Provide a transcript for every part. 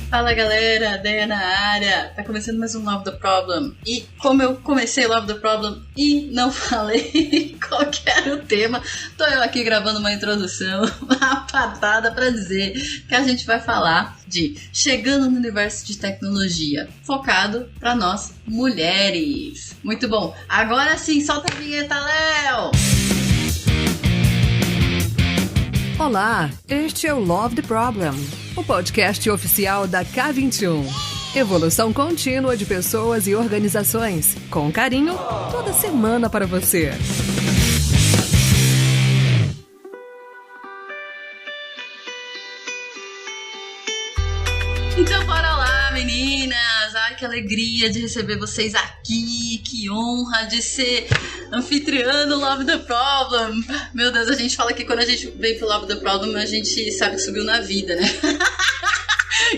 Fala galera, Deia na área, tá começando mais um Love the Problem. E como eu comecei Love the Problem e não falei qual que era o tema, tô eu aqui gravando uma introdução, uma patada pra dizer que a gente vai falar de chegando no universo de tecnologia, focado pra nós mulheres. Muito bom, agora sim, solta a vinheta, Léo! Olá, este é o Love the Problem, o podcast oficial da K21. Evolução contínua de pessoas e organizações, com carinho, toda semana para você. Então bora lá, meninas! Ai, que alegria de receber vocês aqui, que honra de ser anfitriã do Love the Problem. Meu Deus, a gente fala que quando a gente vem pro Love the Problem, a gente sabe que subiu na vida, né?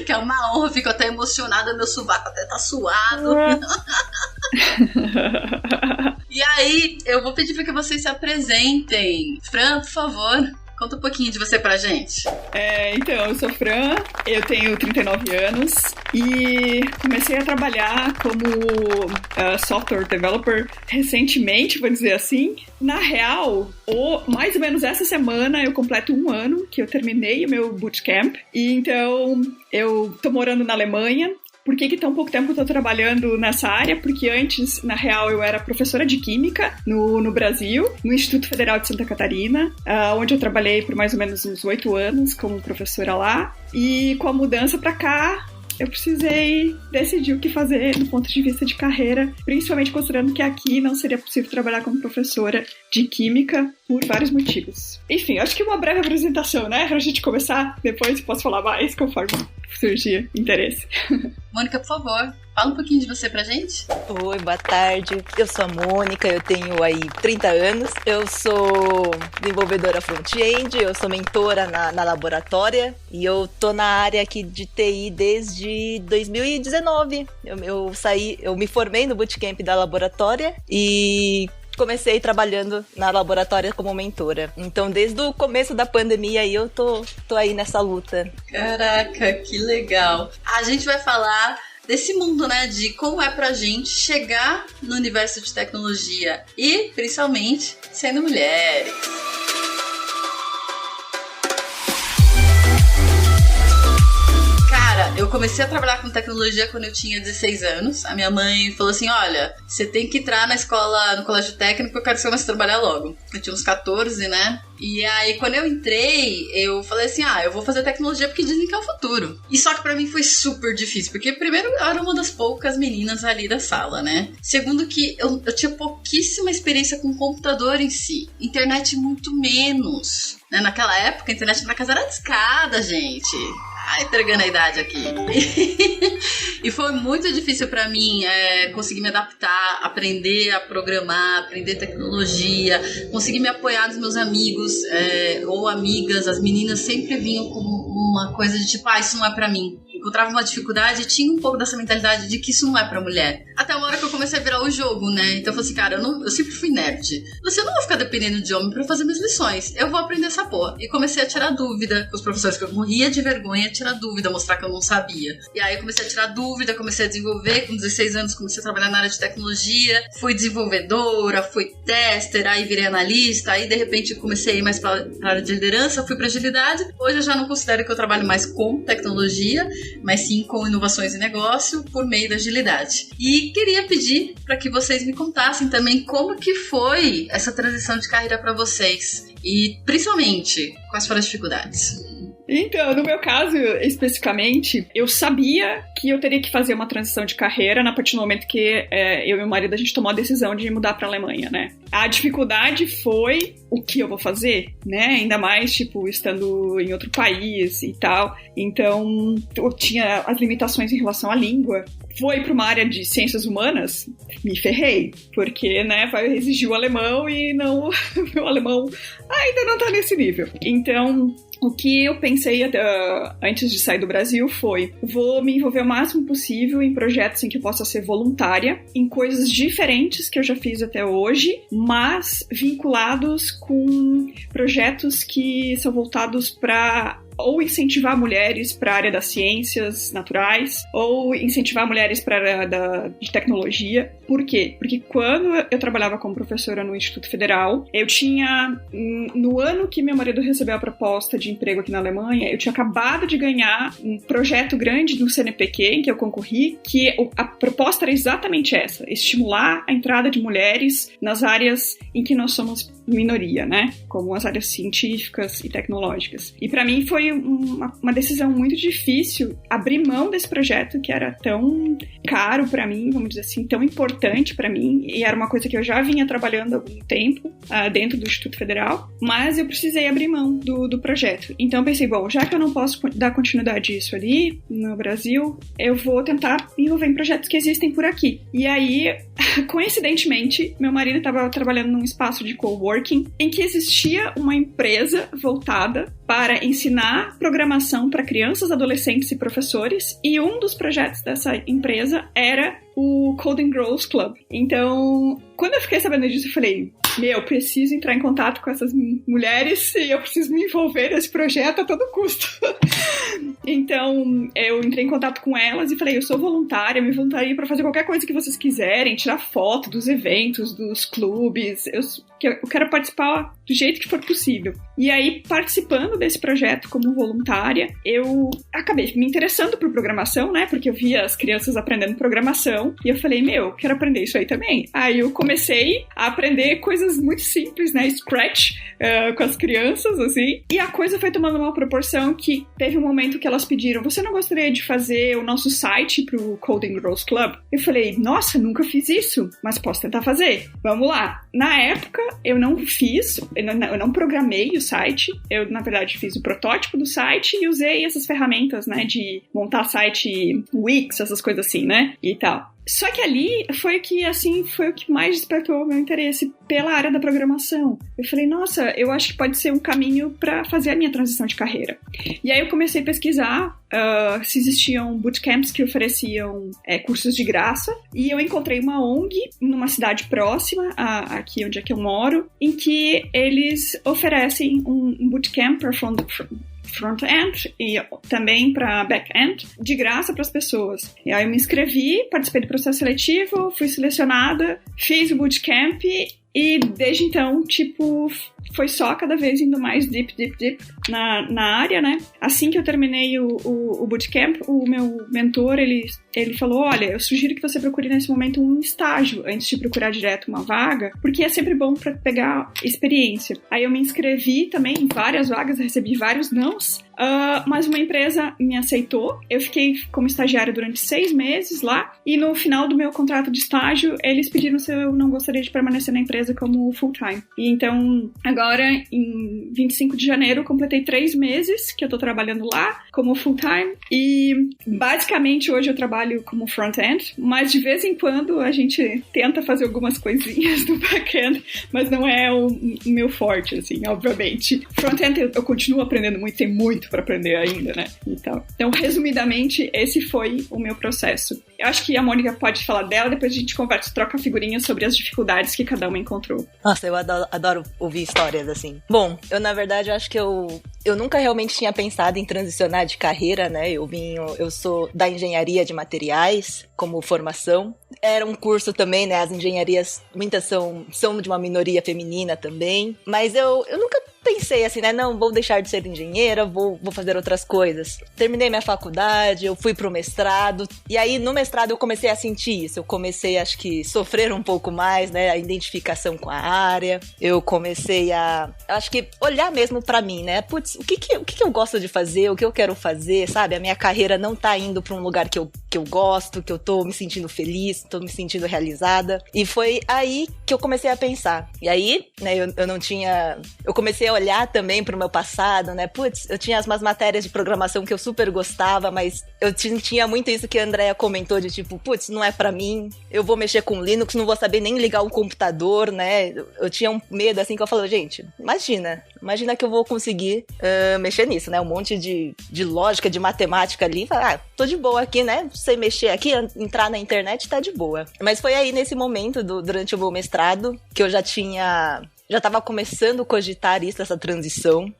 Que é uma honra, fico até emocionada, meu sovaco até tá suado. E aí, eu vou pedir para que vocês se apresentem. Fran, por favor, conta um pouquinho de você pra gente. Então, eu sou Fran, eu tenho 39 anos e comecei a trabalhar como software developer recentemente, vou dizer assim. Na real, mais ou menos essa semana eu completo 1 ano que eu terminei o meu bootcamp. E então, eu tô morando na Alemanha. Por que tão pouco tempo eu tô trabalhando nessa área? Porque antes, na real, eu era professora de Química no Brasil, no Instituto Federal de Santa Catarina, onde eu trabalhei por mais ou menos uns 8 anos como professora lá. E com a mudança pra cá, eu precisei decidir o que fazer do ponto de vista de carreira, principalmente considerando que aqui não seria possível trabalhar como professora de Química por vários motivos. Enfim, acho que uma breve apresentação, né? Pra gente começar, depois posso falar mais conforme surgir interesse. Mônica, por favor, fala um pouquinho de você pra gente. Oi, boa tarde. Eu sou a Mônica, eu tenho aí 30 anos. Eu sou desenvolvedora front-end, eu sou mentora na laboratória e eu tô na área aqui de TI desde 2019. Eu me formei no bootcamp da laboratória e comecei trabalhando na laboratória como mentora. Então, desde o começo da pandemia aí, eu tô aí nessa luta. Caraca, que legal. A gente vai falar desse mundo, né, de como é pra gente chegar no universo de tecnologia e, principalmente, sendo mulheres. Eu comecei a trabalhar com tecnologia quando eu tinha 16 anos. A minha mãe falou assim, olha, você tem que entrar na escola, no colégio técnico, eu quero que você comece a trabalhar logo. Eu tinha uns 14, né? E aí, quando eu entrei, eu falei assim, eu vou fazer tecnologia porque dizem que é o futuro. E só que pra mim foi super difícil, porque primeiro eu era uma das poucas meninas ali da sala, né? Segundo que eu tinha pouquíssima experiência com computador em si. Internet muito menos. Né? Naquela época, a internet na casa era discada, gente. Entregando a idade aqui. E foi muito difícil pra mim conseguir me adaptar, aprender a programar, aprender tecnologia, conseguir me apoiar nos meus amigos ou amigas. As meninas sempre vinham com uma coisa de tipo, isso não é pra mim. Encontrava uma dificuldade e tinha um pouco dessa mentalidade de que isso não é pra mulher. Até uma hora que eu comecei a virar o jogo, né? Então eu falei assim, cara, eu sempre fui nerd. Eu não vou ficar dependendo de homem pra fazer minhas lições. Eu vou aprender essa porra. E comecei a tirar dúvida com os professores, que eu morria de vergonha, tirar dúvida, mostrar que eu não sabia. E aí eu comecei a tirar dúvida, comecei a desenvolver. Com 16 anos comecei a trabalhar na área de tecnologia. Fui desenvolvedora, fui tester, aí virei analista. Aí de repente comecei a ir mais pra área de liderança, fui pra agilidade. Hoje eu já não considero que eu trabalho mais com tecnologia, mas sim com inovações em negócio por meio da agilidade. E queria pedir para que vocês me contassem também como que foi essa transição de carreira para vocês e, principalmente, quais foram as dificuldades. Então, no meu caso, especificamente, eu sabia que eu teria que fazer uma transição de carreira a partir do momento que eu e meu marido, a gente tomou a decisão de mudar para a Alemanha, né? A dificuldade foi o que eu vou fazer, né? Ainda mais, estando em outro país e tal. Então, eu tinha as limitações em relação à língua. Foi para uma área de ciências humanas, me ferrei, porque, né, vai exigir o alemão e não, meu alemão ainda não tá nesse nível. Então, o que eu pensei antes de sair do Brasil foi, vou me envolver o máximo possível em projetos em que eu possa ser voluntária, em coisas diferentes que eu já fiz até hoje, mas vinculados com projetos que são voltados para ou incentivar mulheres para a área das ciências naturais, ou incentivar mulheres para a área de tecnologia. Por quê? Porque quando eu trabalhava como professora no Instituto Federal, eu tinha, no ano que meu marido recebeu a proposta de emprego aqui na Alemanha, eu tinha acabado de ganhar um projeto grande do CNPq, em que eu concorri, que a proposta era exatamente essa, estimular a entrada de mulheres nas áreas em que nós somos minoria, né? Como as áreas científicas e tecnológicas. E para mim foi uma decisão muito difícil abrir mão desse projeto que era tão caro para mim, vamos dizer assim, tão importante para mim, e era uma coisa que eu já vinha trabalhando há algum tempo dentro do Instituto Federal, mas eu precisei abrir mão do projeto. Então eu pensei, bom, já que eu não posso dar continuidade a isso ali no Brasil, eu vou tentar me envolver em projetos que existem por aqui. E aí, coincidentemente, meu marido estava trabalhando num espaço de coworking em que existia uma empresa voltada para ensinar programação para crianças, adolescentes e professores, e um dos projetos dessa empresa era o Coding Girls Club. Então, quando eu fiquei sabendo disso, eu falei, eu preciso entrar em contato com essas mulheres e eu preciso me envolver nesse projeto a todo custo. Então, eu entrei em contato com elas e falei, eu sou voluntária, me voluntaria para fazer qualquer coisa que vocês quiserem, tirar foto dos eventos, dos clubes, eu quero participar do jeito que for possível. E aí, participando desse projeto como voluntária, eu acabei me interessando por programação, né? Porque eu via as crianças aprendendo programação e eu falei, quero aprender isso aí também. Aí eu comecei a aprender coisas muito simples, né? Scratch, com as crianças, assim. E a coisa foi tomando uma proporção que teve um momento que elas pediram, você não gostaria de fazer o nosso site pro Coding Girls Club? Eu falei, nossa, nunca fiz isso, mas posso tentar fazer. Vamos lá. Na época, eu não programei o site, eu, na verdade, fiz o protótipo do site e usei essas ferramentas, né, de montar site Wix, essas coisas assim, né, e tal. Só que ali foi o que mais despertou o meu interesse pela área da programação. Eu falei, nossa, eu acho que pode ser um caminho para fazer a minha transição de carreira. E aí eu comecei a pesquisar se existiam bootcamps que ofereciam cursos de graça, e eu encontrei uma ONG numa cidade próxima, aqui onde é que eu moro, em que eles oferecem um bootcamp para front-end e também para back-end, de graça para as pessoas. E aí eu me inscrevi, participei do processo seletivo, fui selecionada, fiz o bootcamp e desde então, foi só cada vez indo mais deep na área, né? Assim que eu terminei o bootcamp, o meu mentor, ele falou, olha, eu sugiro que você procure nesse momento um estágio antes de procurar direto uma vaga, porque é sempre bom para pegar experiência. Aí eu me inscrevi também em várias vagas, recebi vários nãos, mas uma empresa me aceitou. Eu fiquei como estagiária durante 6 meses lá, e no final do meu contrato de estágio, eles pediram se eu não gostaria de permanecer na empresa como full-time. E então, agora, em 25 de janeiro, eu completei 3 meses que eu tô trabalhando lá como full-time, e basicamente hoje eu trabalho como front-end, mas de vez em quando a gente tenta fazer algumas coisinhas do back-end, mas não é o meu forte, assim, obviamente. Front-end eu continuo aprendendo muito, tem muito para aprender ainda, né? Então, resumidamente, esse foi o meu processo. Eu acho que a Mônica pode falar dela, depois a gente conversa, troca figurinhas sobre as dificuldades que cada uma encontrou. Nossa, eu adoro ouvir histórias assim. Bom, eu na verdade acho que eu nunca realmente tinha pensado em transicionar de carreira, né? Eu sou da engenharia de materiais como formação. Era um curso também, né? As engenharias, muitas são de uma minoria feminina também. Mas eu nunca pensei assim, né? Não, vou deixar de ser engenheira, vou fazer outras coisas. Terminei minha faculdade, eu fui pro mestrado. E aí, no mestrado, eu comecei a sentir isso. Eu comecei, acho que, sofrer um pouco mais, né? A identificação com a área. Eu comecei acho que, olhar mesmo pra mim, né? Putz, o que eu gosto de fazer? O que eu quero fazer, sabe? A minha carreira não tá indo pra um lugar que eu gosto, que eu tô me sentindo feliz, tô me sentindo realizada. E foi aí que eu comecei a pensar. E aí, né, eu não tinha... Eu comecei a olhar também pro meu passado, né? Putz, eu tinha umas matérias de programação que eu super gostava, mas eu tinha muito isso que a Andrea comentou, de tipo, putz, não é pra mim, eu vou mexer com Linux, não vou saber nem ligar o computador, né? Eu tinha um medo, assim, que eu falava, gente, imagina que eu vou conseguir mexer nisso, né? Um monte de lógica, de matemática ali, tô de boa aqui, né? Sei mexer aqui, entrar na internet, tá de boa. Mas foi aí, nesse momento, durante o meu mestrado, que eu já tava começando a cogitar isso, essa transição.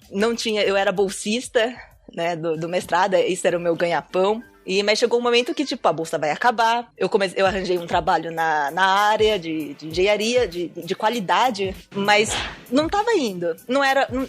Eu era bolsista, né, do mestrado, isso era o meu ganha-pão. Mas chegou um momento que, tipo, a bolsa vai acabar. Eu arranjei um trabalho na área de engenharia, de qualidade, mas não tava indo.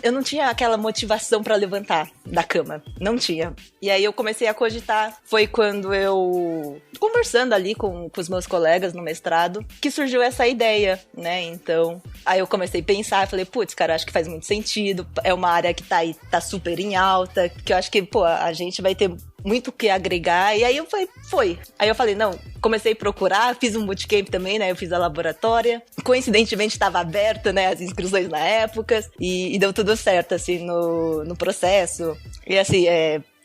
Eu não tinha aquela motivação pra levantar da cama. Não tinha. E aí eu comecei a cogitar. Foi quando eu, conversando ali com os meus colegas no mestrado, que surgiu essa ideia, né? Então, aí eu comecei a pensar, falei, putz, cara, acho que faz muito sentido. É uma área que tá super em alta, que eu acho que, pô, a gente vai ter muito o que agregar, e aí eu foi. Aí eu falei, não, comecei a procurar, fiz um bootcamp também, né, eu fiz a laboratória, coincidentemente estava aberta, né, as inscrições na época, e deu tudo certo, assim, no processo, e assim,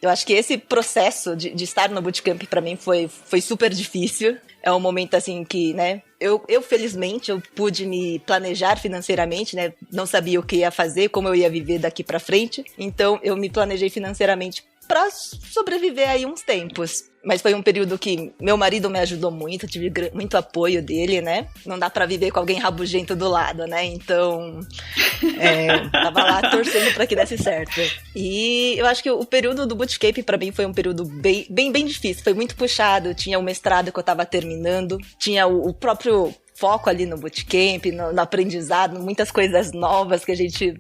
eu acho que esse processo de estar no bootcamp pra mim foi super difícil, é um momento assim que, né, eu felizmente eu pude me planejar financeiramente, né, não sabia o que ia fazer, como eu ia viver daqui pra frente, então eu me planejei financeiramente pra sobreviver aí uns tempos. Mas foi um período que meu marido me ajudou muito, tive muito apoio dele, né? Não dá pra viver com alguém rabugento do lado, né? Então, tava lá torcendo pra que desse certo. E eu acho que o período do bootcamp pra mim foi um período bem difícil. Foi muito puxado, tinha o mestrado que eu tava terminando, tinha o próprio foco ali no bootcamp, no aprendizado, muitas coisas novas que a gente,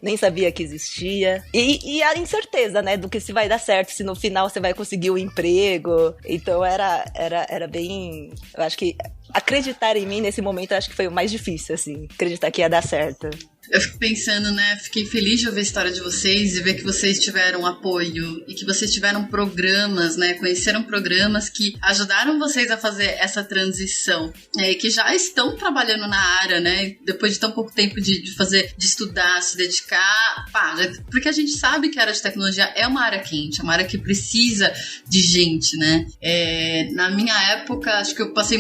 nem sabia que existia. E a incerteza, né, do que se vai dar certo, se no final você vai conseguir o emprego. Então era bem... Eu acho que acreditar em mim nesse momento, eu acho que foi o mais difícil, assim, acreditar que ia dar certo. Eu fico pensando, né, fiquei feliz de ouvir a história de vocês e ver que vocês tiveram apoio e que vocês tiveram programas, né, conheceram programas que ajudaram vocês a fazer essa transição, que já estão trabalhando na área, né, depois de tão pouco tempo de estudar, se dedicar, porque a gente sabe que a área de tecnologia é uma área quente, é uma área que precisa de gente, né. Na minha época, acho que eu passei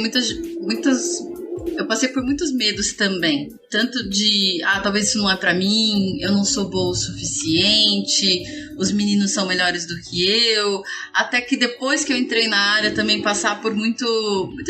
eu passei por muitos medos também. Tanto de, talvez isso não é pra mim, eu não sou boa o suficiente, os meninos são melhores do que eu. Até que depois que eu entrei na área também passar por muita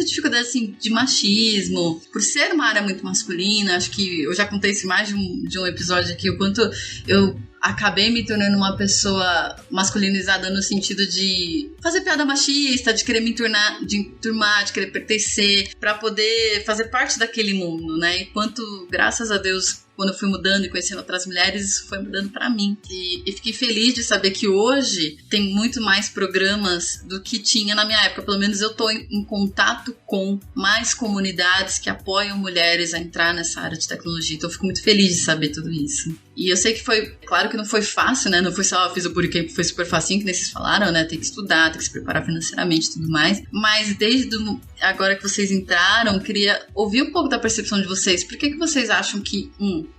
dificuldade, assim, de machismo. Por ser uma área muito masculina, acho que eu já contei isso mais de um episódio aqui, o quanto eu acabei me tornando uma pessoa masculinizada no sentido de fazer piada machista, de querer me enturmar, de querer pertencer, pra poder fazer parte daquele mundo, né? Enquanto, graças a Deus, quando eu fui mudando e conhecendo outras mulheres, isso foi mudando pra mim. E fiquei feliz de saber que hoje tem muito mais programas do que tinha na minha época. Pelo menos eu tô em contato com mais comunidades que apoiam mulheres a entrar nessa área de tecnologia. Então eu fico muito feliz de saber tudo isso. E eu sei que claro que não foi fácil, né? Não foi só, fiz o bootcamp, foi super facinho, que nem vocês falaram, né? Tem que estudar, tem que se preparar financeiramente e tudo mais. Mas desde agora que vocês entraram, queria ouvir um pouco da percepção de vocês. Por que vocês acham que,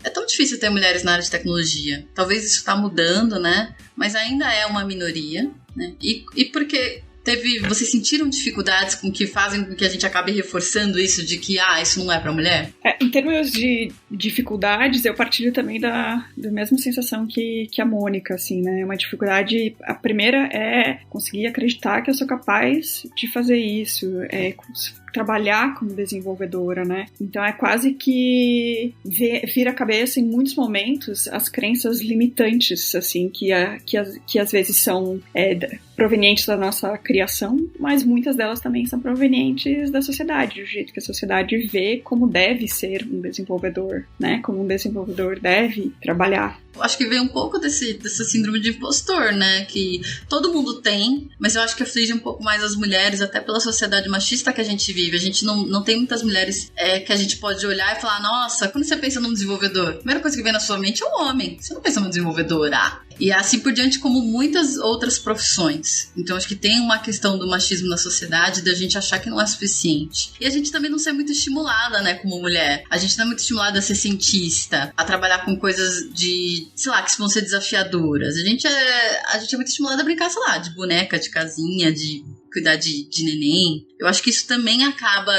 é tão difícil ter mulheres na área de tecnologia? Talvez isso tá mudando, né? Mas ainda é uma minoria, né? E porque vocês sentiram dificuldades com que fazem com que a gente acabe reforçando isso de que, isso não é pra mulher? Em termos de dificuldades, eu partilho também da mesma sensação que a Mônica, assim, né? Uma dificuldade, a primeira é conseguir acreditar que eu sou capaz de fazer isso, trabalhar como desenvolvedora, né? Então é quase que vira a cabeça em muitos momentos as crenças limitantes, assim, que às vezes são provenientes da nossa criação, mas muitas delas também são provenientes da sociedade, do jeito que a sociedade vê como deve ser um desenvolvedor, né? Como um desenvolvedor deve trabalhar. Eu acho que vem um pouco dessa síndrome de impostor, né? Que todo mundo tem, mas eu acho que aflige um pouco mais as mulheres, até pela sociedade machista que a gente vive. A gente não tem muitas mulheres que a gente pode olhar e falar, nossa, quando você pensa num desenvolvedor, a primeira coisa que vem na sua mente é um homem. Você não pensa num desenvolvedor, E assim por diante, como muitas outras profissões. Então acho que tem uma questão do machismo na sociedade, da gente achar que não é suficiente. E a gente também não ser muito estimulada, né, como mulher. A gente não é muito estimulada a ser cientista, a trabalhar com coisas que vão ser desafiadoras. A gente é muito estimulada a brincar, de boneca, de casinha, de cuidar de neném. Eu acho que isso também acaba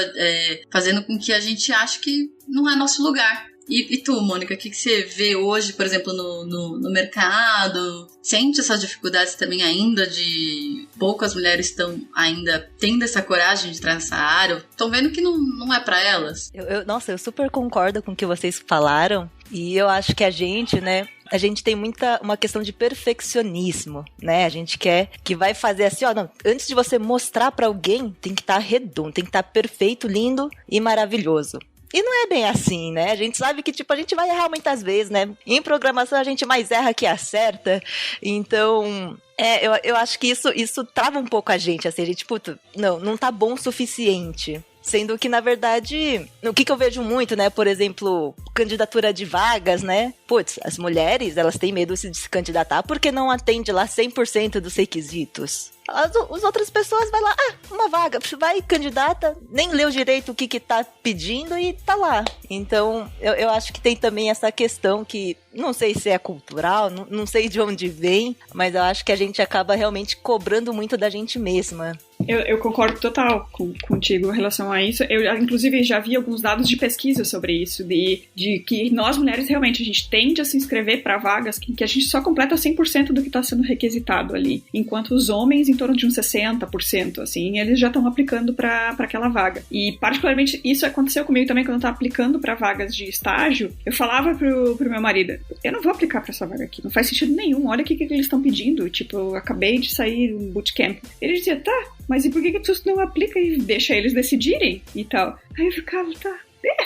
fazendo com que a gente ache que não é nosso lugar. E tu, Mônica, o que você vê hoje, por exemplo, no mercado? Sente essas dificuldades também ainda de poucas mulheres estão ainda tendo essa coragem de entrar nessa área? Estão vendo que não é pra elas? Nossa, eu super concordo com o que vocês falaram. E eu acho que a gente, né, a gente tem uma questão de perfeccionismo, né? A gente quer que vai fazer assim, ó, não, antes de você mostrar pra alguém, tem que estar redondo, tem que estar perfeito, lindo e maravilhoso. E não é bem assim, né? A gente sabe que, tipo, a gente vai errar muitas vezes, né? Em programação a gente mais erra que acerta. Então, eu acho que isso trava um pouco a gente, assim. A gente, puto, não tá bom o suficiente. Sendo que, na verdade, o que eu vejo muito, né? Por exemplo, candidatura de vagas, né? Putz, as mulheres, elas têm medo de se candidatar porque não atende lá 100% dos requisitos. As outras pessoas vai lá, uma vaga, vai candidata, nem leu direito o que tá pedindo e tá lá. Então, eu acho que tem também essa questão que, não sei se é cultural, não sei de onde vem, mas eu acho que a gente acaba realmente cobrando muito da gente mesma. Eu concordo total contigo em relação a isso. Eu, inclusive, já vi alguns dados de pesquisa sobre isso, de que nós, mulheres, realmente, a gente tende a se inscrever para vagas que a gente só completa 100% do que está sendo requisitado ali, enquanto os homens, em torno de uns 60%, assim, eles já estão aplicando para aquela vaga. E, particularmente, isso aconteceu comigo também quando eu estava aplicando para vagas de estágio. Eu falava pro meu marido, eu não vou aplicar para essa vaga aqui, não faz sentido nenhum, olha o que eles estão pedindo, tipo, eu acabei de sair do bootcamp. Ele dizia, tá, mas e por que tu não aplica e deixa eles decidirem e tal? Aí eu ficava, tá,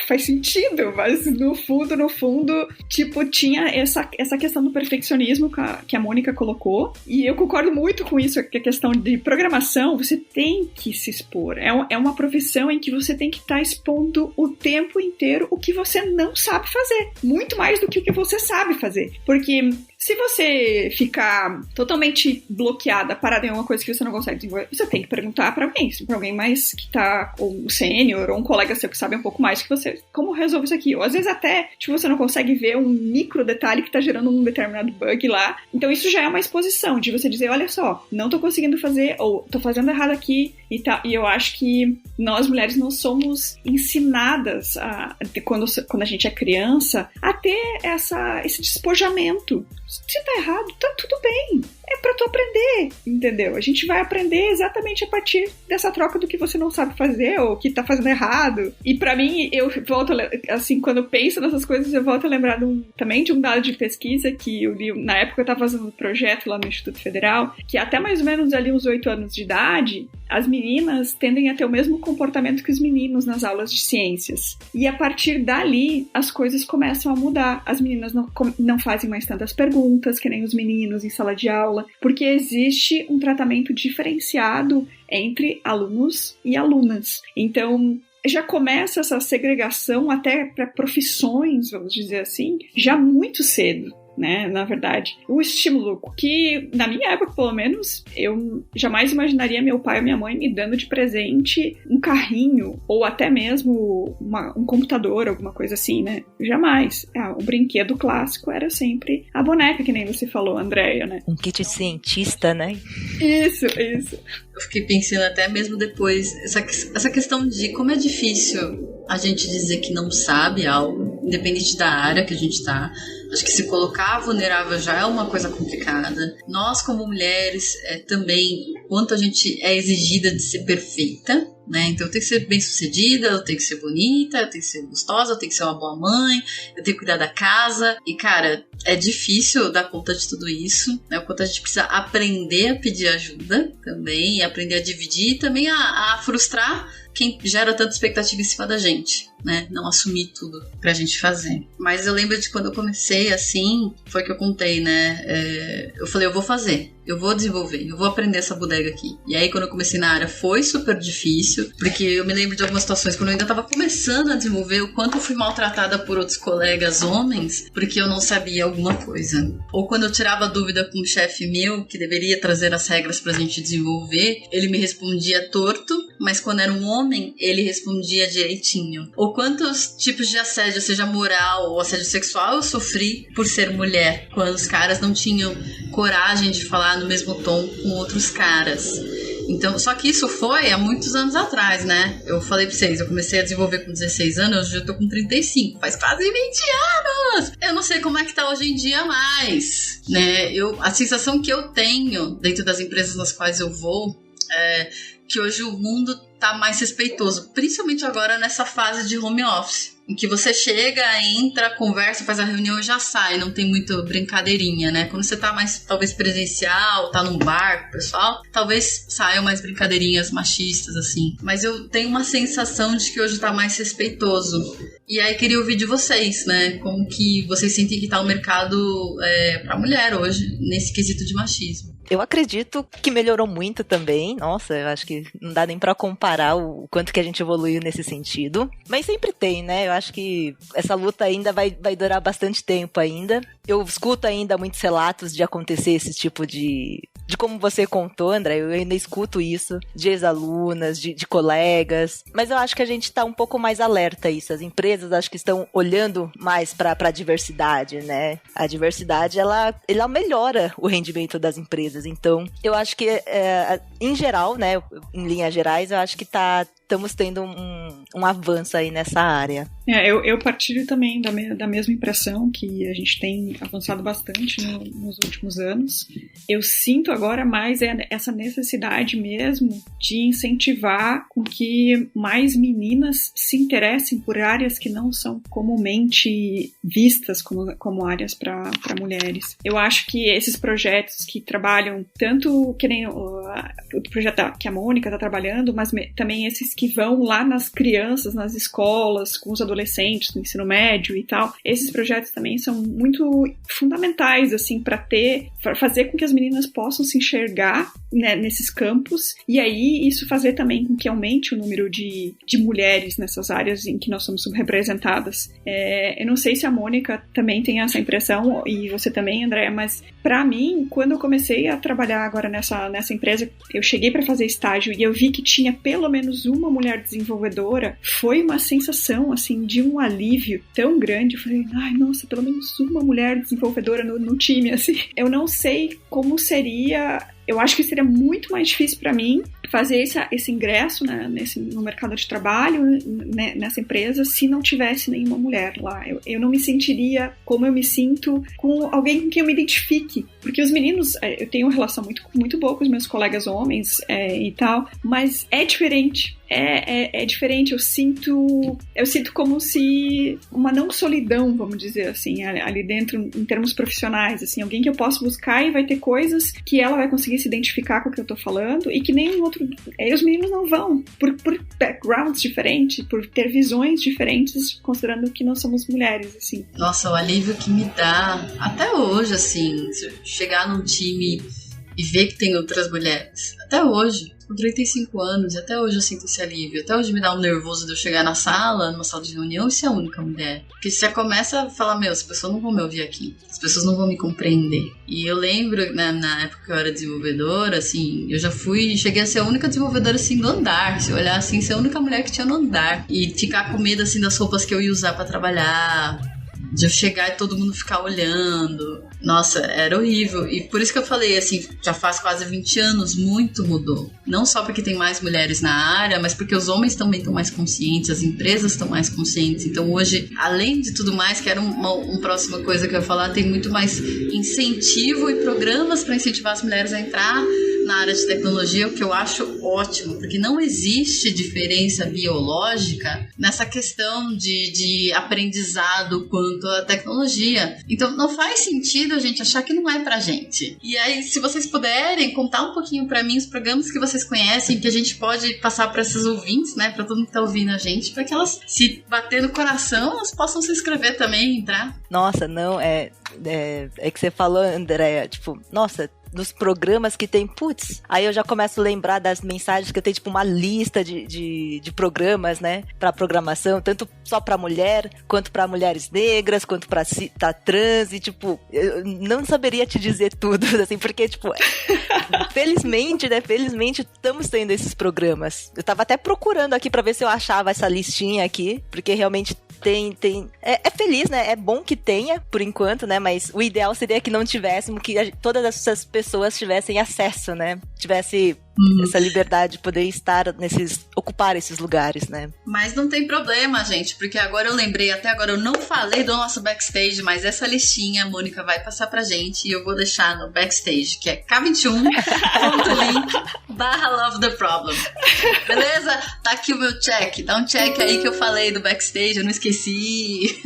faz sentido, mas no fundo, tipo, tinha essa questão do perfeccionismo que a Mônica colocou, e eu concordo muito com isso, que a questão de programação, você tem que se expor, é uma profissão em que você tem que estar expondo o tempo inteiro o que você não sabe fazer, muito mais do que o que você sabe fazer, porque se você ficar totalmente bloqueada, parada em alguma coisa que você não consegue desenvolver, você tem que perguntar para alguém mais que tá, ou um sênior, ou um colega seu que sabe um pouco mais que você, como resolve isso aqui? Ou às vezes até, tipo, você não consegue ver um micro detalhe que tá gerando um determinado bug lá. Então isso já é uma exposição de você dizer, olha só, não tô conseguindo fazer, ou tô fazendo errado aqui e tal. E eu acho que nós, mulheres, não somos ensinadas, quando a gente é criança, a ter esse despojamento. Se tá errado, tá tudo bem. É pra tu aprender, entendeu? A gente vai aprender exatamente a partir dessa troca do que você não sabe fazer ou que tá fazendo errado. E pra mim, eu volto, assim, quando eu penso nessas coisas, eu volto a lembrar também de um dado de pesquisa que eu li, na época eu tava fazendo um projeto lá no Instituto Federal, que até mais ou menos ali uns 8 anos de idade, as meninas tendem a ter o mesmo comportamento que os meninos nas aulas de ciências. E a partir dali, as coisas começam a mudar. As meninas não fazem mais tantas perguntas que nem os meninos em sala de aula, porque existe um tratamento diferenciado entre alunos e alunas. Então, já começa essa segregação até para profissões, vamos dizer assim, já muito cedo. Né, na verdade, o estímulo que, na minha época, pelo menos, eu jamais imaginaria meu pai ou minha mãe me dando de presente um carrinho, ou até mesmo um computador, alguma coisa assim, né? Jamais. O brinquedo clássico era sempre a boneca, que nem você falou, Andréia, né? Um kit cientista, né? Isso. Eu fiquei pensando até mesmo depois, essa questão de como é difícil a gente dizer que não sabe algo, independente da área que a gente tá. Acho que se colocar vulnerável já é uma coisa complicada. Nós, como mulheres, também, quanto a gente é exigida de ser perfeita, né? Então eu tenho que ser bem-sucedida, eu tenho que ser bonita, eu tenho que ser gostosa, eu tenho que ser uma boa mãe, eu tenho que cuidar da casa. E, cara, é difícil dar conta de tudo isso, né? O quanto a gente precisa aprender a pedir ajuda também, e aprender a dividir e também a frustrar quem gera tanta expectativa em cima da gente, né? Não assumir tudo pra gente fazer. Mas eu lembro de quando eu comecei assim, foi que eu contei, né? Eu falei, eu vou fazer, eu vou desenvolver, eu vou aprender essa bodega aqui. E aí quando eu comecei na área foi super difícil, porque eu me lembro de algumas situações quando eu ainda tava começando a desenvolver, o quanto eu fui maltratada por outros colegas homens, porque eu não sabia alguma coisa. Ou quando eu tirava dúvida com um chefe meu, que deveria trazer as regras pra gente desenvolver, ele me respondia torto, mas quando era um homem, ele respondia direitinho. Ou quantos tipos de assédio, seja moral ou assédio sexual, eu sofri por ser mulher, quando os caras não tinham coragem de falar no mesmo tom com outros caras. Então, só que isso foi há muitos anos atrás, né? Eu falei pra vocês, eu comecei a desenvolver com 16 anos, hoje eu tô com 35, faz quase 20 anos! Eu não sei como é que tá hoje em dia mais, né? A sensação que eu tenho dentro das empresas nas quais eu vou, que hoje o mundo tá mais respeitoso, principalmente agora nessa fase de home office, em que você chega, entra, conversa, faz a reunião e já sai, não tem muito brincadeirinha, né? Quando você tá mais, talvez, presencial, tá num bar com o pessoal, talvez saiam mais brincadeirinhas machistas, assim. Mas eu tenho uma sensação de que hoje tá mais respeitoso. E aí queria ouvir de vocês, né? Como que vocês sentem que tá o mercado pra mulher hoje, nesse quesito de machismo. Eu acredito que melhorou muito também. Nossa, eu acho que não dá nem pra comparar o quanto que a gente evoluiu nesse sentido. Mas sempre tem, né? Eu acho que essa luta ainda vai durar bastante tempo ainda. Eu escuto ainda muitos relatos de acontecer esse tipo de como você contou, André, eu ainda escuto isso de ex-alunas, de colegas, mas eu acho que a gente tá um pouco mais alerta a isso. As empresas acho que estão olhando mais pra diversidade, né? A diversidade, ela melhora o rendimento das empresas, então eu acho que, em geral, né, em linhas gerais, eu acho que estamos tendo um avanço aí nessa área. Eu partilho também da mesma impressão, que a gente tem avançado bastante nos últimos anos. Eu sinto agora mais essa necessidade mesmo de incentivar com que mais meninas se interessem por áreas que não são comumente vistas como áreas para mulheres. Eu acho que esses projetos que trabalham tanto que nem o projeto que a Mônica está trabalhando, mas também esses que vão lá nas crianças, nas escolas, com os adolescentes, no ensino médio e tal, esses projetos também são muito fundamentais, assim, para fazer com que as meninas possam se enxergar, né, nesses campos, e aí isso fazer também com que aumente o número de mulheres nessas áreas em que nós somos subrepresentadas. Eu não sei se a Mônica também tem essa impressão, e você também, André, mas para mim, quando eu comecei a trabalhar agora nessa empresa, eu cheguei para fazer estágio e eu vi que tinha pelo menos uma mulher desenvolvedora, foi uma sensação, assim, de um alívio tão grande. Eu falei, ai, nossa, pelo menos uma mulher desenvolvedora no time, assim. Eu não sei como seria. Eu acho que seria muito mais difícil para mim fazer esse ingresso, né, no mercado de trabalho, né, nessa empresa, se não tivesse nenhuma mulher lá. Eu não me sentiria como eu me sinto com alguém com quem eu me identifique. Porque os meninos, eu tenho uma relação muito boa com os meus colegas homens e tal, mas é diferente. É diferente, eu sinto como se uma não solidão, vamos dizer assim, ali dentro, em termos profissionais, assim, alguém que eu posso buscar e vai ter coisas que ela vai conseguir se identificar com o que eu tô falando e que nem outro. Os meninos não vão, por backgrounds diferentes, por ter visões diferentes, considerando que nós somos mulheres, assim. Nossa, o alívio que me dá, até hoje, assim, se eu chegar num time e ver que tem outras mulheres, até hoje. Com 35 anos, e até hoje eu sinto esse alívio. Até hoje me dá um nervoso de eu chegar numa sala de reunião e ser a única mulher. Porque você começa a falar, as pessoas não vão me ouvir aqui. As pessoas não vão me compreender. E eu lembro, na época que eu era desenvolvedora, assim, eu já cheguei a ser a única desenvolvedora, assim, no andar. Se eu olhar, assim, ser a única mulher que tinha no andar. E ficar com medo, assim, das roupas que eu ia usar pra trabalhar. De eu chegar e todo mundo ficar olhando. Nossa, era horrível. E por isso que eu falei, assim, já faz quase 20 anos, muito mudou. Não só porque tem mais mulheres na área, mas porque os homens também estão mais conscientes, as empresas estão mais conscientes. Então hoje, além de tudo mais, que era uma próxima coisa que eu ia falar, tem muito mais incentivo e programas para incentivar as mulheres a entrar na área de tecnologia, o que eu acho ótimo, porque não existe diferença biológica nessa questão de aprendizado quanto à tecnologia. Então não faz sentido a gente achar que não é pra gente. E aí, se vocês puderem contar um pouquinho pra mim os programas que vocês conhecem, que a gente pode passar pra esses ouvintes, né, pra todo mundo que tá ouvindo a gente, pra que elas, se bater no coração, elas possam se inscrever também, entrar. Nossa, não, é que você falou, Andréa, tipo, nossa, dos programas que tem, aí eu já começo a lembrar das mensagens que eu tenho, tipo, uma lista de programas, né, pra programação, tanto só pra mulher, quanto pra mulheres negras, quanto pra trans, e, tipo, eu não saberia te dizer tudo, assim, porque, tipo, felizmente estamos tendo esses programas. Eu tava até procurando aqui pra ver se eu achava essa listinha aqui, porque realmente tem. É feliz, né? É bom que tenha, por enquanto, né? Mas o ideal seria que não tivéssemos, que todas essas pessoas tivessem acesso, né? Tivesse essa liberdade de poder ocupar esses lugares, né? Mas não tem problema, gente, porque agora eu lembrei, até agora eu não falei do nosso backstage, mas essa listinha a Mônica vai passar pra gente e eu vou deixar no backstage, que é k21.link/. youtube.com/love the problem. Beleza? Tá aqui o meu check. Dá um check aí que eu falei do backstage, eu não esqueci.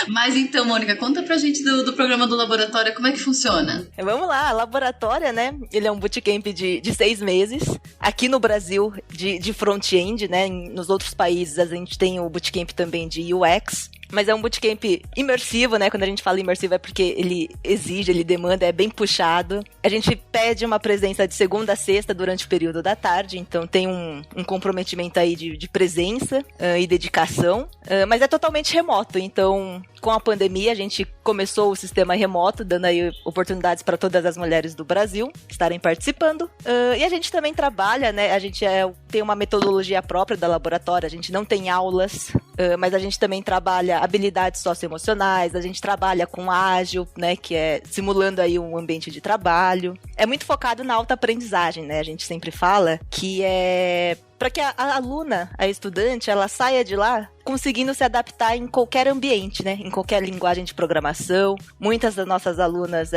Mas então, Mônica, conta pra gente do programa do laboratório, como é que funciona? Vamos lá, laboratório, né? Ele é um bootcamp de 6 meses. Aqui no Brasil, de front-end, né? Nos outros países a gente tem o bootcamp também de UX. Mas é um bootcamp imersivo, né? Quando a gente fala imersivo é porque ele exige, ele demanda, é bem puxado. A gente pede uma presença de segunda a sexta durante o período da tarde, então tem um comprometimento aí de presença e dedicação, mas é totalmente remoto. Então, com a pandemia, a gente começou o sistema remoto, dando aí oportunidades para todas as mulheres do Brasil estarem participando. E a gente também trabalha, né? A gente tem uma metodologia própria da laboratório, a gente não tem aulas, mas a gente também trabalha habilidades socioemocionais, a gente trabalha com ágil, né, que é simulando aí um ambiente de trabalho. É muito focado na autoaprendizagem, né? A gente sempre fala que é para que a aluna, a estudante, ela saia de lá conseguindo se adaptar em qualquer ambiente, né? Em qualquer linguagem de programação. Muitas das nossas alunas,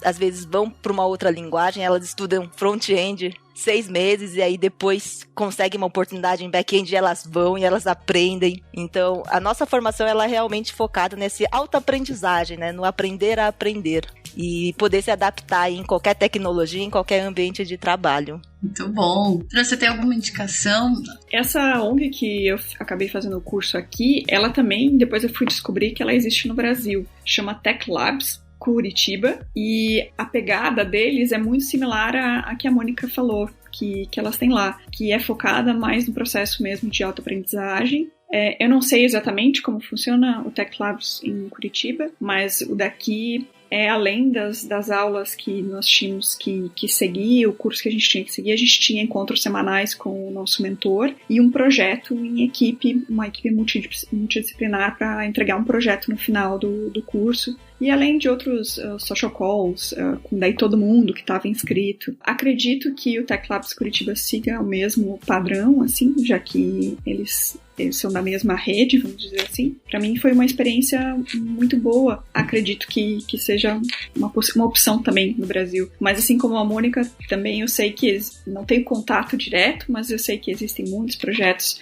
às vezes, vão para uma outra linguagem, elas estudam front-end 6 meses e aí depois conseguem uma oportunidade em back-end e elas vão e elas aprendem. Então, a nossa formação ela é realmente focada nesse autoaprendizagem, né? No aprender a aprender e poder se adaptar em qualquer tecnologia, em qualquer ambiente de trabalho. Muito bom. Você tem alguma indicação? Essa ONG que eu acabei fazendo o curso aqui, ela também, depois eu fui descobrir que ela existe no Brasil. Chama Tech Labs Curitiba, e a pegada deles é muito similar à que a Mônica falou, que elas têm lá, que é focada mais no processo mesmo de autoaprendizagem. Eu não sei exatamente como funciona o Tech Labs em Curitiba, mas o daqui além das aulas que nós tínhamos que seguir, o curso que a gente tinha que seguir, a gente tinha encontros semanais com o nosso mentor e um projeto em equipe, uma equipe multidisciplinar para entregar um projeto no final do curso. E além de outros social calls, com daí todo mundo que estava inscrito. Acredito que o Tech Labs Curitiba siga o mesmo padrão, assim, já que eles são da mesma rede, vamos dizer assim. Para mim foi uma experiência muito boa. Acredito que seja uma opção também no Brasil. Mas assim como a Mônica, também eu sei que não tenho contato direto, mas eu sei que existem muitos projetos,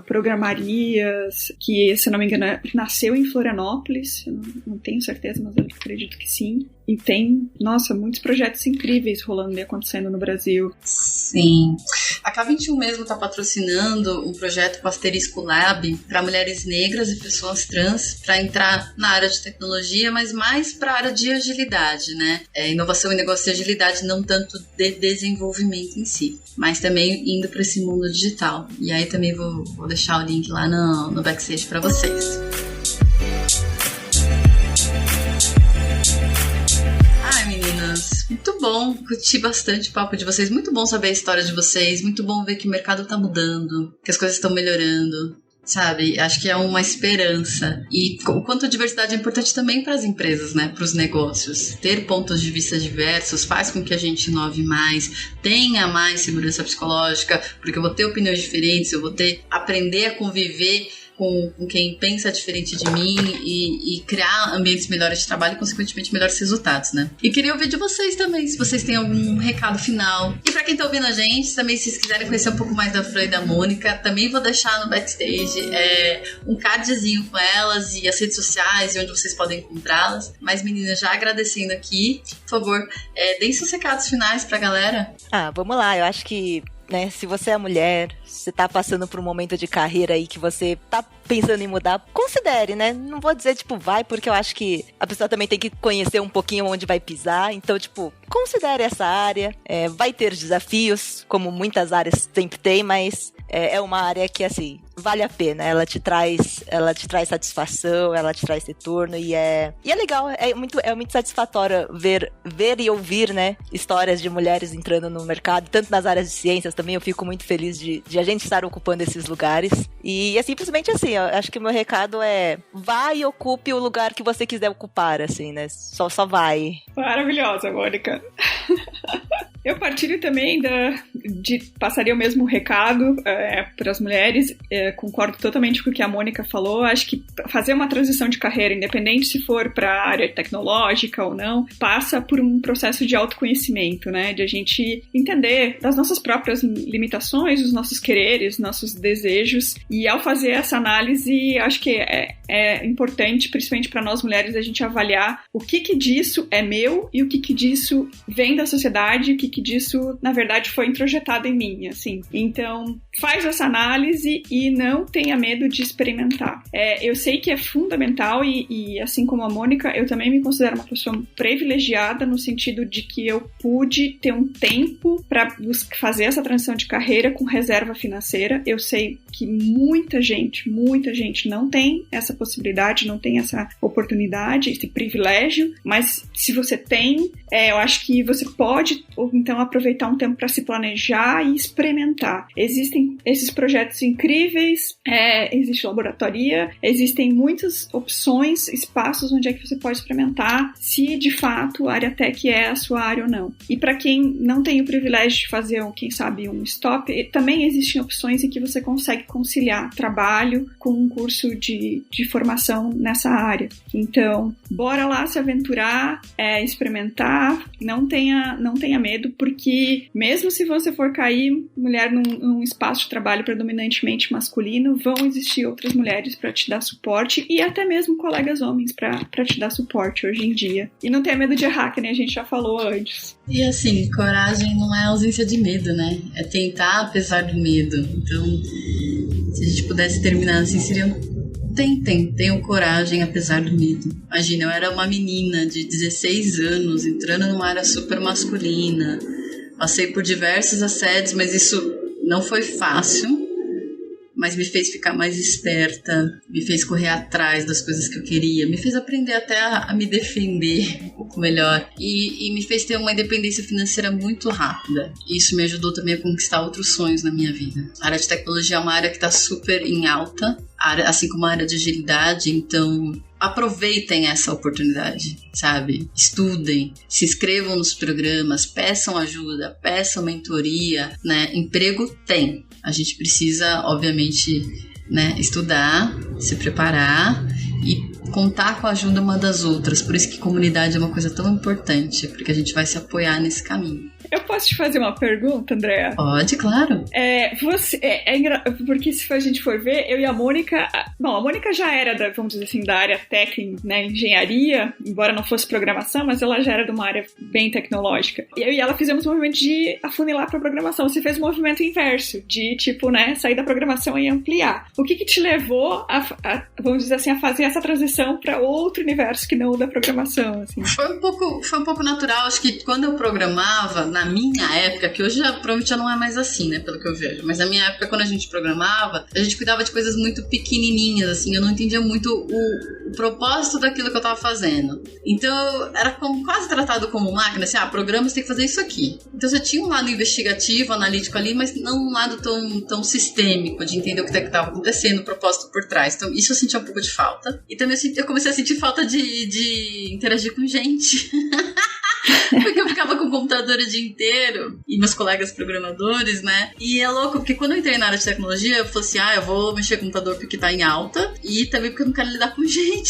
programarias, que, se não me engano, nasceu em Florianópolis, eu não tenho certeza, mas eu acredito que sim. E tem, muitos projetos incríveis rolando e acontecendo no Brasil. Sim. A K21 mesmo está patrocinando um projeto com a Asterisco Lab para mulheres negras e pessoas trans para entrar na área de tecnologia, mas mais para a área de agilidade, né? Inovação e negócio e agilidade, não tanto de desenvolvimento em si, mas também indo para esse mundo digital. E aí também vou deixar o link lá no backstage para vocês. Meninas, muito bom, curti bastante o papo de vocês, muito bom saber a história de vocês, muito bom ver que o mercado tá mudando, que as coisas estão melhorando, sabe? Acho que é uma esperança. E o quanto a diversidade é importante também para as empresas, né? Para os negócios. Ter pontos de vista diversos faz com que a gente inove mais, tenha mais segurança psicológica, porque eu vou ter opiniões diferentes, eu vou aprender a conviver com quem pensa diferente de mim e criar ambientes melhores de trabalho e, consequentemente, melhores resultados, né? E queria ouvir de vocês também, se vocês têm algum recado final. E pra quem tá ouvindo a gente, também, se vocês quiserem conhecer um pouco mais da Fran e da Mônica, também vou deixar no backstage um cardzinho com elas e as redes sociais e onde vocês podem encontrá-las. Mas, meninas, já agradecendo aqui, por favor, deem seus recados finais pra galera. Vamos lá, eu acho que, né, se você é mulher, você tá passando por um momento de carreira aí que você tá pensando em mudar, considere, né? Não vou dizer, vai, porque eu acho que a pessoa também tem que conhecer um pouquinho onde vai pisar. Então, considere essa área. Vai ter desafios, como muitas áreas sempre tem, mas é uma área que, assim, vale a pena. Ela te traz satisfação, ela te traz retorno e é legal, é muito satisfatório ver e ouvir, né, histórias de mulheres entrando no mercado, tanto nas áreas de ciências também. Eu fico muito feliz de a gente estar ocupando esses lugares. E é simplesmente assim, eu acho que o meu recado vá e ocupe o lugar que você quiser ocupar, assim, né? Só vai. Maravilhosa, Mônica. Eu partilho também passaria o mesmo recado para as mulheres, concordo totalmente com o que a Mônica falou, acho que fazer uma transição de carreira, independente se for para a área tecnológica ou não, passa por um processo de autoconhecimento, né, de a gente entender das nossas próprias limitações, os nossos quereres, nossos desejos, e ao fazer essa análise, acho que é importante, principalmente para nós mulheres, a gente avaliar o que disso é meu e o que disso vem da sociedade, o que disso, na verdade, foi introjetado em mim, assim. Então, faz essa análise e não tenha medo de experimentar. Eu sei que é fundamental e assim como a Mônica, eu também me considero uma pessoa privilegiada no sentido de que eu pude ter um tempo para fazer essa transição de carreira com reserva financeira. Eu sei que muita gente não tem essa possibilidade, não tem essa oportunidade, esse privilégio, mas se você tem, eu acho que você pode, então, aproveitar um tempo para se planejar e experimentar. Existem esses projetos incríveis, existe laboratoria, existem muitas opções, espaços onde é que você pode experimentar se, de fato, a área tech é a sua área ou não. E para quem não tem o privilégio de fazer, quem sabe, um stop, também existem opções em que você consegue conciliar trabalho com um curso de formação nessa área. Então, bora lá se aventurar, experimentar, não tenha medo, porque mesmo se você for cair, mulher, num espaço de trabalho predominantemente masculino, vão existir outras mulheres para te dar suporte e até mesmo colegas homens para te dar suporte hoje em dia. E não tenha medo de errar, que nem a gente já falou antes. E assim, coragem não é ausência de medo, né? É tentar apesar do medo. Então, se a gente pudesse terminar assim, seria... Tenham coragem apesar do medo. Imagina, eu era uma menina de 16 anos, entrando numa área super masculina. Passei por diversos assédios, mas isso não foi fácil. Mas me fez ficar mais esperta, me fez correr atrás das coisas que eu queria, me fez aprender até a me defender um pouco melhor e me fez ter uma independência financeira muito rápida. E isso me ajudou também a conquistar outros sonhos na minha vida. A área de tecnologia é uma área que está super em alta, assim como a área de agilidade, então aproveitem essa oportunidade, sabe? Estudem, se inscrevam nos programas, peçam ajuda, peçam mentoria, né? Emprego tem. A gente precisa, obviamente, né, estudar, se preparar e contar com a ajuda uma das outras. Por isso que comunidade é uma coisa tão importante, porque a gente vai se apoiar nesse caminho. Eu posso te fazer uma pergunta, Andréa? Pode, claro. Porque se a gente for ver, eu e a Mônica... Bom, a Mônica já era, vamos dizer assim, da área técnica, né, engenharia, embora não fosse programação, mas ela já era de uma área bem tecnológica. E eu e ela fizemos um movimento de afunilar para programação. Você fez um movimento inverso, de, tipo, né, sair da programação e ampliar. O que te levou vamos dizer assim, a fazer essa transição para outro universo que não o da programação, assim? Foi um pouco natural. Acho que quando eu programava, na minha época, que hoje provavelmente já não é mais assim, né, pelo que eu vejo, mas na minha época, quando a gente programava, a gente cuidava de coisas muito pequenininhas, assim, eu não entendia muito o propósito daquilo que eu tava fazendo. Então, era quase tratado como máquina, assim, programa, você tem que fazer isso aqui. Então, você tinha um lado investigativo, analítico ali, mas não um lado tão sistêmico, de entender o que estava acontecendo, o propósito por trás. Então, isso eu sentia um pouco de falta. E também eu comecei a sentir falta de interagir com gente. Porque eu ficava com o computador o dia inteiro e meus colegas programadores, né? E é louco, porque quando eu entrei na área de tecnologia, eu falei assim, eu vou mexer com o computador porque tá em alta e também porque eu não quero lidar com gente.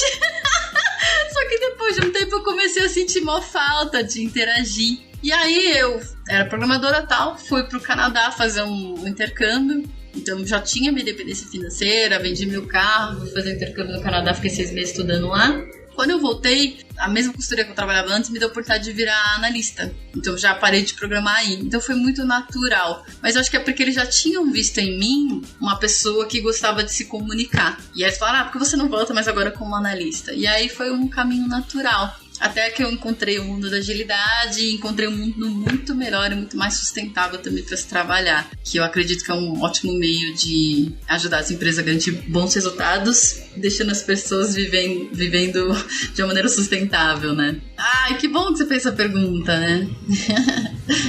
Só que depois de um tempo eu comecei a sentir mó falta de interagir. E aí eu era programadora tal, fui pro Canadá fazer um intercâmbio. Então já tinha minha independência financeira, vendi meu carro, fui fazer intercâmbio no Canadá, fiquei 6 meses estudando lá. Quando eu voltei, a mesma consultoria que eu trabalhava antes me deu a oportunidade de virar analista. Então já parei de programar aí. Então foi muito natural. Mas eu acho que é porque eles já tinham visto em mim uma pessoa que gostava de se comunicar. E aí eles falaram, por que você não volta mais agora como analista? E aí foi um caminho natural. Até que eu encontrei o mundo da agilidade e encontrei um mundo muito melhor e muito mais sustentável também para se trabalhar. Que eu acredito que é um ótimo meio de ajudar as empresas a garantir bons resultados, deixando as pessoas vivendo de uma maneira sustentável, né? Ai, que bom que você fez essa pergunta, né?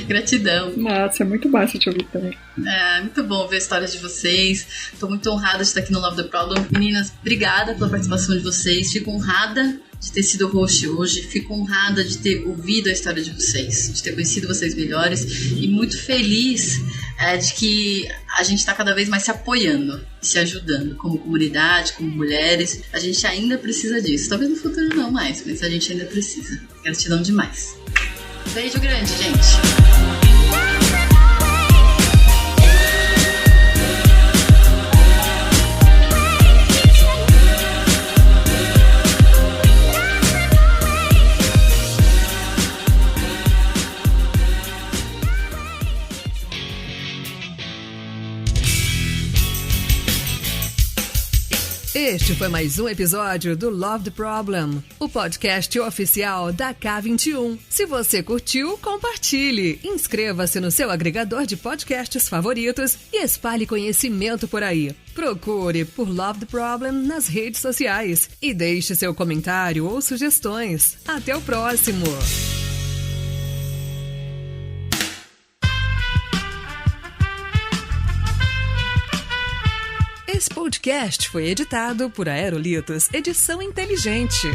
Gratidão. Nossa, é muito massa te ouvir também. É, muito bom ver a história de vocês. Tô muito honrada de estar aqui no Love the Problem. Meninas, obrigada pela participação de vocês. Fico honrada de ter sido host hoje. Fico honrada de ter ouvido a história de vocês, de ter conhecido vocês melhores e muito feliz de que a gente está cada vez mais se apoiando, se ajudando como comunidade, como mulheres. A gente ainda precisa disso. Talvez no futuro não mais, mas a gente ainda precisa. Gratidão demais. Beijo grande, gente. Este foi mais um episódio do Love the Problem, o podcast oficial da K21. Se você curtiu, compartilhe, inscreva-se no seu agregador de podcasts favoritos e espalhe conhecimento por aí. Procure por Love the Problem nas redes sociais e deixe seu comentário ou sugestões. Até o próximo! Esse podcast foi editado por Aerolitos Edição Inteligente.